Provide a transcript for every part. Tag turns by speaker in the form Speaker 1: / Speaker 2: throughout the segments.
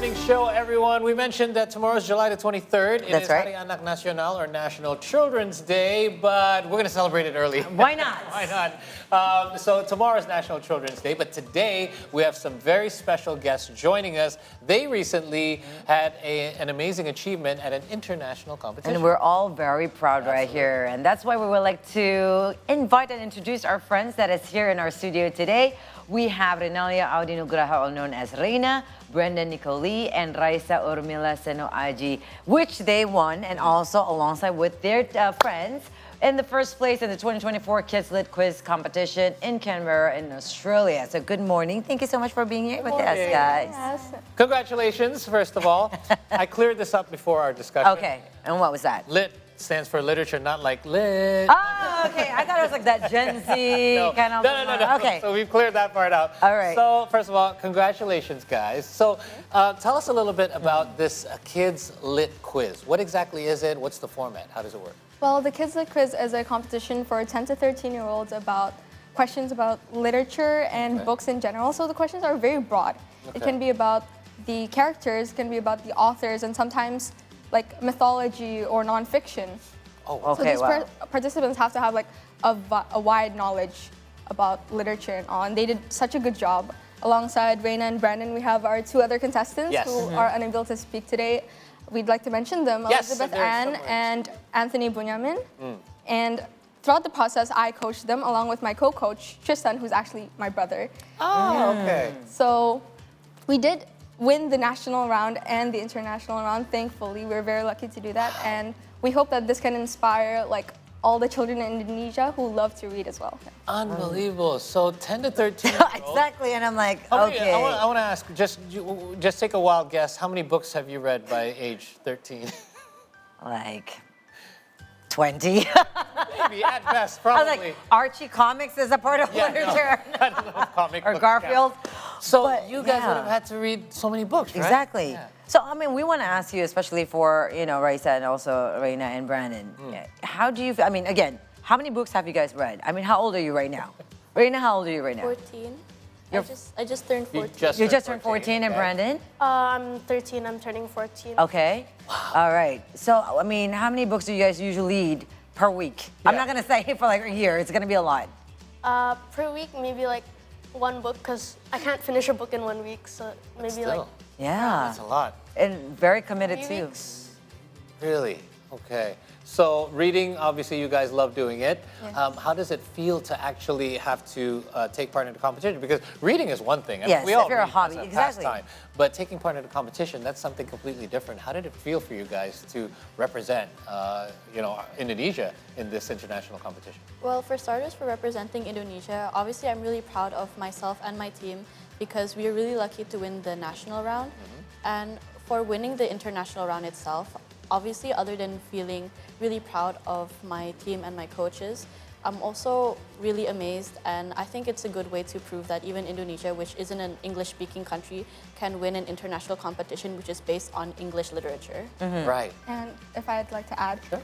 Speaker 1: morning show, everyone. We mentioned that tomorrow's July the 23rd.
Speaker 2: That's right.
Speaker 1: It is anak-anak nasional, or National Children's Day, but we're going to celebrate it early.
Speaker 2: Why not?
Speaker 1: Why not? So tomorrow's National Children's Day, but today we have some very special guests joining us. They recently had an amazing achievement at an international competition.
Speaker 2: And we're all very proud right here. And that's why we would like to invite and introduce our friends that is here in our studio today. We have Reinalya Audie Nugraha, all known as Reina, Brendan, Niko Lie, and Raissa Urmilla Senoaji, which they won, and also alongside with their friends in the first place in the 2024 Kids Lit Quiz competition in Canberra in Australia. So good morning. Thank you so much for being here with us, guys.
Speaker 3: Yes.
Speaker 1: Congratulations, first of all. I cleared this up before our discussion.
Speaker 2: Okay, and what was that?
Speaker 1: Lit stands for literature, not like lit.
Speaker 2: Oh, okay. I thought it was like that Gen Z kind of.
Speaker 1: No.
Speaker 2: Okay.
Speaker 1: So we've cleared that part out.
Speaker 2: All right.
Speaker 1: So first of all, congratulations, guys. So tell us a little bit about this Kids Lit Quiz. What exactly is it? What's the format? How does it work?
Speaker 3: Well, the Kids Lit Quiz is a competition for 10 to 13-year-olds about questions about literature and books in general. So the questions are very broad.
Speaker 1: Okay.
Speaker 3: It can be about the characters, it can be about the authors, and sometimes like mythology or nonfiction.
Speaker 1: Oh,
Speaker 3: So
Speaker 2: okay,
Speaker 3: these
Speaker 2: wow.
Speaker 3: participants have to have like a wide knowledge about literature and all. And they did such a good job. Alongside Reina and Brandon, we have our two other contestants
Speaker 1: Yes.
Speaker 3: who are unable to speak today. We'd like to mention them,
Speaker 1: Yes,
Speaker 3: Elizabeth
Speaker 1: they're
Speaker 3: Ann
Speaker 1: somewhere.
Speaker 3: and Anthony Bunyamin. And throughout the process, I coached them along with my co-coach, Tristan, who's actually my brother.
Speaker 1: Oh, okay.
Speaker 3: So we did win the national round and the international round, thankfully. We're very lucky to do that. And we hope that this can inspire like all the children in Indonesia who love to read as well.
Speaker 1: Unbelievable. So 10 to 13
Speaker 2: Exactly, and I'm like,
Speaker 1: How many,
Speaker 2: okay.
Speaker 1: I want to ask, just take a wild guess. How many books have you read by age 13?
Speaker 2: Like 20.
Speaker 1: Maybe, at best,
Speaker 2: I
Speaker 1: probably.
Speaker 2: was like, Archie comics is a part of literature.
Speaker 1: I don't know if comic
Speaker 2: Or
Speaker 1: books
Speaker 2: Garfield.
Speaker 1: count. So
Speaker 2: But,
Speaker 1: you guys
Speaker 2: yeah.
Speaker 1: would have had to read so many books, right?
Speaker 2: Exactly.
Speaker 1: Yeah.
Speaker 2: So, I mean, we want to ask you, especially for, Raissa and also Reina and Brandon. How do you, again, how many books have you guys read? I mean, how old are you right now? Reina, how old are you right now?
Speaker 4: 14.
Speaker 2: You're-
Speaker 4: I just turned 14.
Speaker 2: You just turned 14, and
Speaker 1: okay.
Speaker 2: Brandon?
Speaker 4: I'm 13. I'm turning 14.
Speaker 2: Okay. All right. So, I mean, how many books do you guys usually read per week? I'm
Speaker 1: Yeah.
Speaker 2: not going to say for like a year. It's going to be a lot.
Speaker 4: Per week, maybe like one book, because I can't finish a book in 1 week. So maybe
Speaker 1: Still,
Speaker 4: like
Speaker 2: Yeah.
Speaker 1: that's a lot.
Speaker 2: And very committed
Speaker 4: 3
Speaker 2: too.
Speaker 4: weeks.
Speaker 1: Really? Okay. So reading, obviously you guys love doing it.
Speaker 3: Yeah.
Speaker 1: How does it feel to actually have to take part in the competition? Because reading is one thing. I mean,
Speaker 2: Yes,
Speaker 1: we all
Speaker 2: if you're a
Speaker 1: read
Speaker 2: hobby,
Speaker 1: as
Speaker 2: exactly.
Speaker 1: pastime. But taking part in the competition, that's something completely different. How did it feel for you guys to represent, Indonesia in this international competition?
Speaker 5: Well, for starters, for representing Indonesia, obviously I'm really proud of myself and my team because we are really lucky to win the national round. And for winning the international round itself, obviously other than feeling really proud of my team and my coaches, I'm also really amazed, and I think it's a good way to prove that even Indonesia, which isn't an English-speaking country, can win an international competition which is based on English literature.
Speaker 1: Right.
Speaker 3: And if I'd like to add,
Speaker 1: Sure.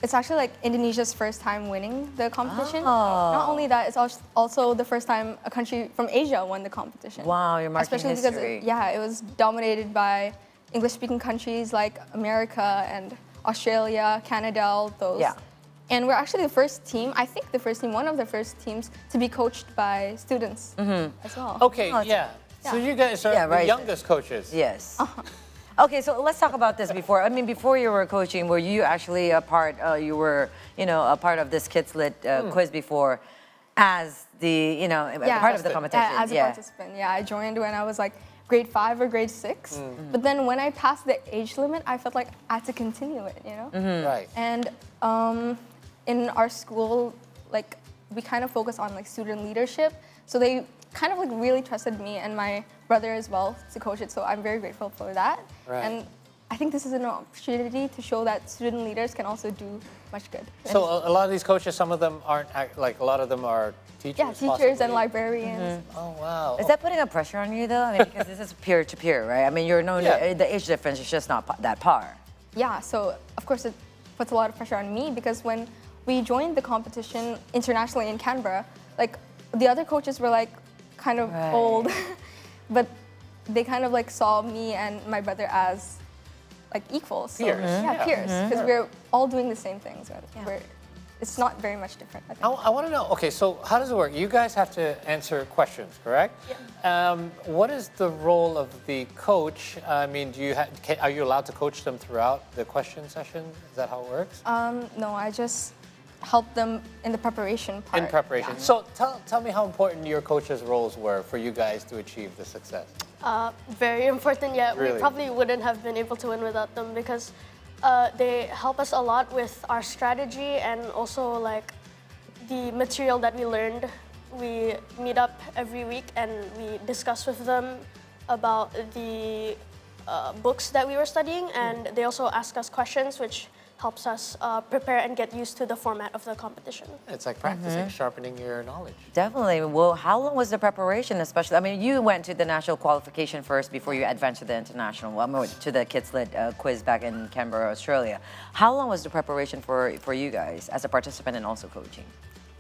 Speaker 3: it's actually like Indonesia's first time winning the competition.
Speaker 2: Oh.
Speaker 3: Not only that, it's also the first time a country from Asia won the competition.
Speaker 2: Wow, you're marking
Speaker 3: Especially
Speaker 2: history.
Speaker 3: because it was dominated by English-speaking countries like America and Australia, Canada, all those.
Speaker 2: Yeah.
Speaker 3: And we're actually the first team, I think the first team, one of the first teams to be coached by students as well.
Speaker 1: Okay,
Speaker 2: Oh, it's-
Speaker 1: yeah. So
Speaker 3: yeah.
Speaker 1: you guys are
Speaker 2: Yeah,
Speaker 1: the
Speaker 2: right.
Speaker 1: youngest coaches.
Speaker 2: Yes. Okay, so let's talk about this before. I mean, before you were coaching, were you actually a part? You were, a part of this Kids Lit quiz before, as the, part of the competition.
Speaker 3: Yeah, as a participant. Yeah, I joined when I was like grade 5 or grade 6. But then when I passed the age limit, I felt like I had to continue it,
Speaker 1: Right.
Speaker 3: And in our school, like we kind of focus on like student leadership. So they kind of like really trusted me and my brother as well to coach it. So I'm very grateful for that.
Speaker 1: Right.
Speaker 3: And I think this is an opportunity to show that student leaders can also do much good.
Speaker 1: So a lot of these coaches, some of them aren't, like a lot of them are teachers.
Speaker 3: Yeah, teachers
Speaker 1: possibly.
Speaker 3: and librarians.
Speaker 1: Oh, wow.
Speaker 2: Is that putting a pressure on you though? I mean, because this is peer to peer, right? I mean, you're known
Speaker 1: Yeah.
Speaker 2: the age difference is just not that par.
Speaker 3: Yeah, so of course it puts a lot of pressure on me because when we joined the competition internationally in Canberra, like the other coaches were like kind of
Speaker 2: Right.
Speaker 3: old, but they kind of like saw me and my brother as like equals. So,
Speaker 1: Peers.
Speaker 3: Yeah, peers. Because we're all doing the same things. It's not very much different, I think.
Speaker 1: I want to know, okay, so how does it work? You guys have to answer questions, correct? Yeah. What is the role of the coach? I mean, are you allowed to coach them throughout the question session? Is that how it works?
Speaker 3: No, I just help them in the preparation part.
Speaker 1: In preparation.
Speaker 3: Yeah.
Speaker 1: So tell me how important your coaches' roles were for you guys to achieve the success.
Speaker 4: Very important, yeah.
Speaker 1: Really?
Speaker 4: We probably wouldn't have been able to win without them because they help us a lot with our strategy and also like the material that we learned. We meet up every week and we discuss with them about the books that we were studying, and they also ask us questions, which helps us prepare and get used to the format of the competition.
Speaker 1: It's like practicing, sharpening your knowledge.
Speaker 2: Definitely. Well, how long was the preparation, especially? I mean, you went to the national qualification first before you advanced to the international, to the kids-led quiz back in Canberra, Australia. How long was the preparation for you guys as a participant and also coaching?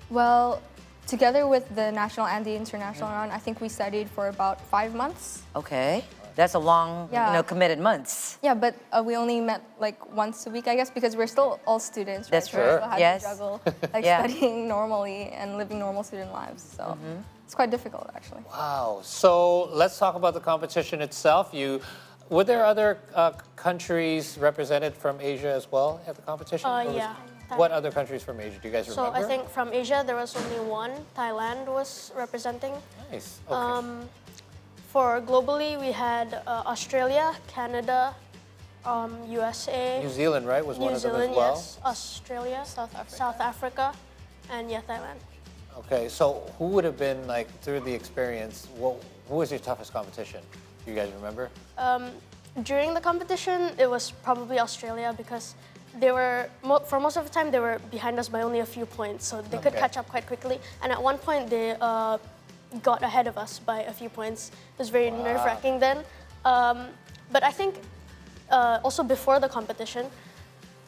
Speaker 3: Well, together with the national and the international round, I think we studied for about 5 months.
Speaker 2: Okay. That's a long, committed months.
Speaker 3: Yeah, but we only met like once a week, I guess, because we're still all students, right?
Speaker 2: That's
Speaker 3: So
Speaker 2: true.
Speaker 3: we still have
Speaker 2: Yes.
Speaker 3: to juggle like
Speaker 2: Yeah.
Speaker 3: studying normally and living normal student lives. So it's quite difficult, actually.
Speaker 1: Wow. So let's talk about the competition itself. Were there other countries represented from Asia as well at the competition? Or
Speaker 4: Yeah.
Speaker 1: What other countries from Asia? Do you guys
Speaker 4: So
Speaker 1: remember?
Speaker 4: I think from Asia there was only one. Thailand was representing.
Speaker 1: Nice. Okay.
Speaker 4: For globally, we had Australia, Canada, USA,
Speaker 1: New Zealand, right, was one
Speaker 4: New
Speaker 1: of them
Speaker 4: Zealand,
Speaker 1: as well?
Speaker 4: yes, Australia, South Africa, and Thailand.
Speaker 1: Okay, so who would have been, like, through the experience, who was your toughest competition? Do you guys remember?
Speaker 4: During the competition, it was probably Australia because they were, for most of the time, they were behind us by only a few points, so they could
Speaker 1: Okay.
Speaker 4: catch up quite quickly. And at one point, they got ahead of us by a few points. It was very nerve-wracking then. But I think also before the competition,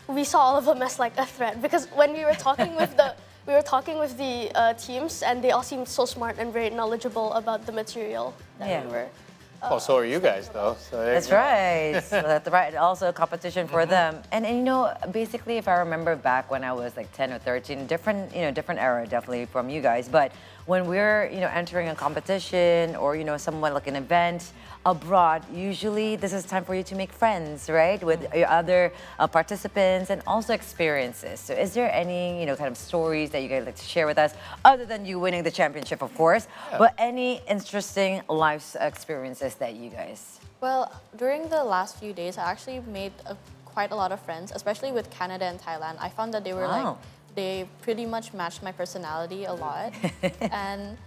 Speaker 4: we saw all of them as like a threat because when we were talking with the teams, and they all seemed so smart and very knowledgeable about the material that we were.
Speaker 1: Oh, so are you guys, though. So there
Speaker 2: That's
Speaker 1: you go.
Speaker 2: right. So that's right. Also a competition for them. And basically, if I remember back when I was like 10 or 13, different era definitely from you guys. But when we're, entering a competition or, someone like an event abroad, usually this is time for you to make friends, right? With your other participants and also experiences. So is there any, kind of stories that you guys like to share with us other than you winning the championship, of course, but any interesting life experiences that you guys?
Speaker 5: Well, during the last few days, I actually made quite a lot of friends, especially with Canada and Thailand. I found that they were they pretty much matched my personality a lot. And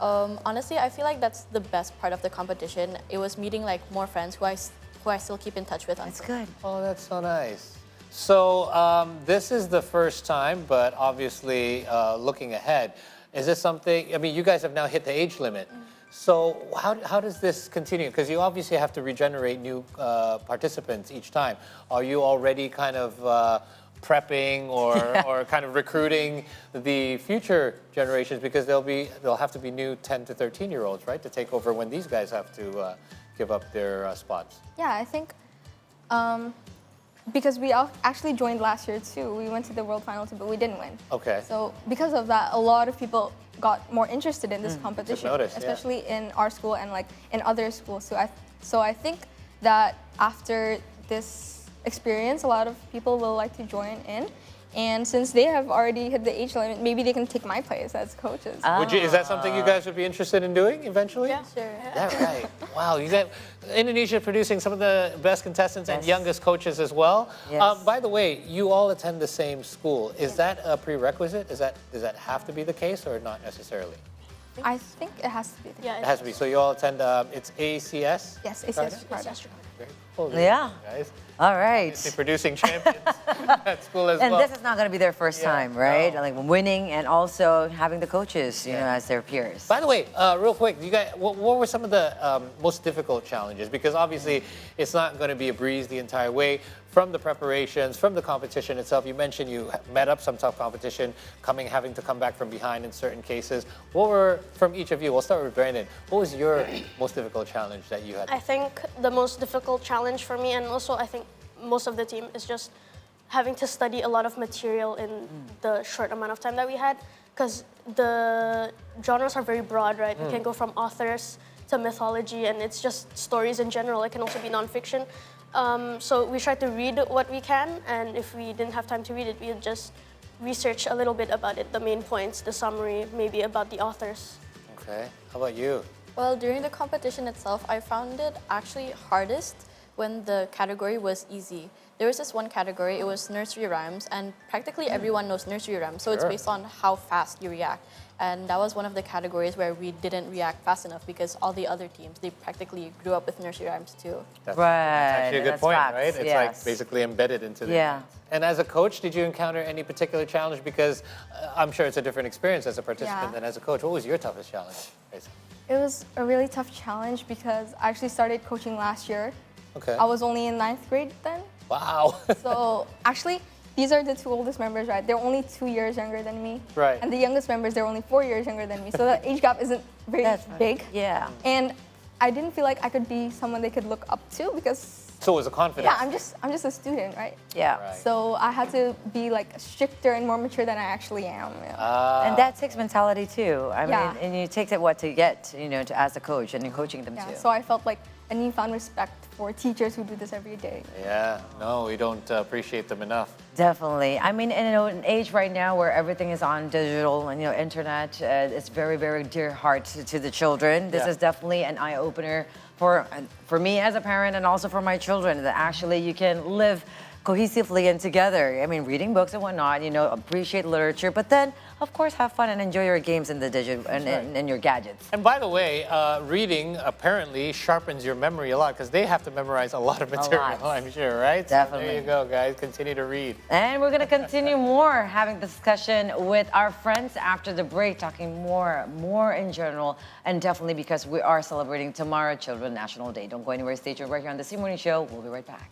Speaker 5: honestly, I feel like that's the best part of the competition. It was meeting like more friends who I still keep in touch with.
Speaker 2: That's good.
Speaker 1: Oh, that's so nice. So this is the first time, but obviously looking ahead, is this something, I mean, you guys have now hit the age limit. So how does this continue? Because you obviously have to regenerate new participants each time. Are you already kind of prepping or kind of recruiting the future generations, because they'll have to be new 10 to 13-year-olds, right, to take over when these guys have to give up their spots?
Speaker 3: Yeah, I think because we actually joined last year too. We went to the world final too, but we didn't win.
Speaker 1: Okay.
Speaker 3: So because of that, a lot of people got more interested in this competition,
Speaker 1: notice, yeah.
Speaker 3: especially in our school and like in other schools. So I think that after this experience, a lot of people will like to join in. And since they have already hit the age limit, maybe they can take my place as coaches.
Speaker 1: Is that something you guys would be interested in doing eventually?
Speaker 4: Yeah,
Speaker 5: Sure.
Speaker 1: Is that right? Wow, you got Indonesia producing some of the best contestants and youngest coaches as well.
Speaker 2: Yes.
Speaker 1: By the way, you all attend the same school. Is that a prerequisite? Does that have to be the case or not necessarily?
Speaker 3: I think it has to be.
Speaker 1: It has to be. So you all attend, it's ACS?
Speaker 3: Yes, ACS Jakarta.
Speaker 1: Very cool.
Speaker 2: Yeah.
Speaker 1: Guys.
Speaker 2: All right.
Speaker 1: Obviously producing champions at school as
Speaker 2: And
Speaker 1: well.
Speaker 2: this is not going to be their first time, right?
Speaker 1: no.
Speaker 2: Like winning and also having the coaches, as their peers.
Speaker 1: By the way, real quick, you guys, what were some of the most difficult challenges? Because obviously, it's not going to be a breeze the entire way. from the preparations, from the competition itself. You mentioned you met up some tough competition, having to come back from behind in certain cases. What were, from each of you, we'll start with Brandon, what was your most difficult challenge that you had?
Speaker 4: I think the most difficult challenge for me, and also I think most of the team, is just having to study a lot of material in the short amount of time that we had, because the genres are very broad, right? We can go from authors to mythology, and it's just stories in general. It can also be nonfiction. So we try to read what we can, and if we didn't have time to read it, we would just research a little bit about it, the main points, the summary, maybe about the authors.
Speaker 1: Okay, how about you?
Speaker 5: Well, during the competition itself, I found it actually hardest when the category was easy. There was this one category, it was nursery rhymes, and practically everyone knows nursery rhymes, so it's based on how fast you react. And that was one of the categories where we didn't react fast enough because all the other teams, they practically grew up with nursery rhymes too.
Speaker 1: That's
Speaker 2: Right.
Speaker 1: actually a good
Speaker 2: That's
Speaker 1: point,
Speaker 2: facts,
Speaker 1: right? It's
Speaker 2: yes.
Speaker 1: like basically embedded into the...
Speaker 2: Yeah.
Speaker 1: And as a coach, did you encounter any particular challenge? Because I'm sure it's a different experience as a participant
Speaker 3: Yeah.
Speaker 1: than as a coach. What was your toughest challenge, Raissa?
Speaker 3: It was a really tough challenge because I actually started coaching last year.
Speaker 1: Okay.
Speaker 3: I was only in 9th grade then.
Speaker 1: Wow.
Speaker 3: So actually, these are the two oldest members, right? They're only 2 years younger than me.
Speaker 1: Right.
Speaker 3: And the youngest members, they're only 4 years younger than me. So the age gap isn't very big.
Speaker 2: Yeah.
Speaker 3: And I didn't feel like I could be someone they could look up to because,
Speaker 1: So it was a confidence.
Speaker 3: yeah, I'm just a student, right?
Speaker 2: Yeah.
Speaker 1: Right.
Speaker 3: So I had to be like stricter and more mature than I actually am.
Speaker 2: And that takes mentality too. I
Speaker 3: Yeah.
Speaker 2: mean, and it takes it what to get, to as a coach and in coaching them
Speaker 3: Yeah,
Speaker 2: too.
Speaker 3: so I felt like a newfound respect for teachers who do this every day.
Speaker 1: Yeah, no, we don't appreciate them enough.
Speaker 2: Definitely. I mean, in an age right now where everything is on digital and internet, it's very, very dear heart to the children. This
Speaker 1: Yeah.
Speaker 2: is definitely an eye opener for me as a parent and also for my children that actually you can live cohesively and together. I mean, reading books and whatnot, appreciate literature, but then, of course, have fun and enjoy your games in the digital and your gadgets.
Speaker 1: And by the way, reading apparently sharpens your memory a lot because they have to memorize a lot of material,
Speaker 2: lot.
Speaker 1: I'm sure, right?
Speaker 2: Definitely.
Speaker 1: So there you go, guys. Continue to read.
Speaker 2: And we're going to continue more having discussion with our friends after the break, talking more in general, and definitely because we are celebrating tomorrow, Children's National Day. Don't go anywhere. Stay tuned right here on the C Morning Show. We'll be right back.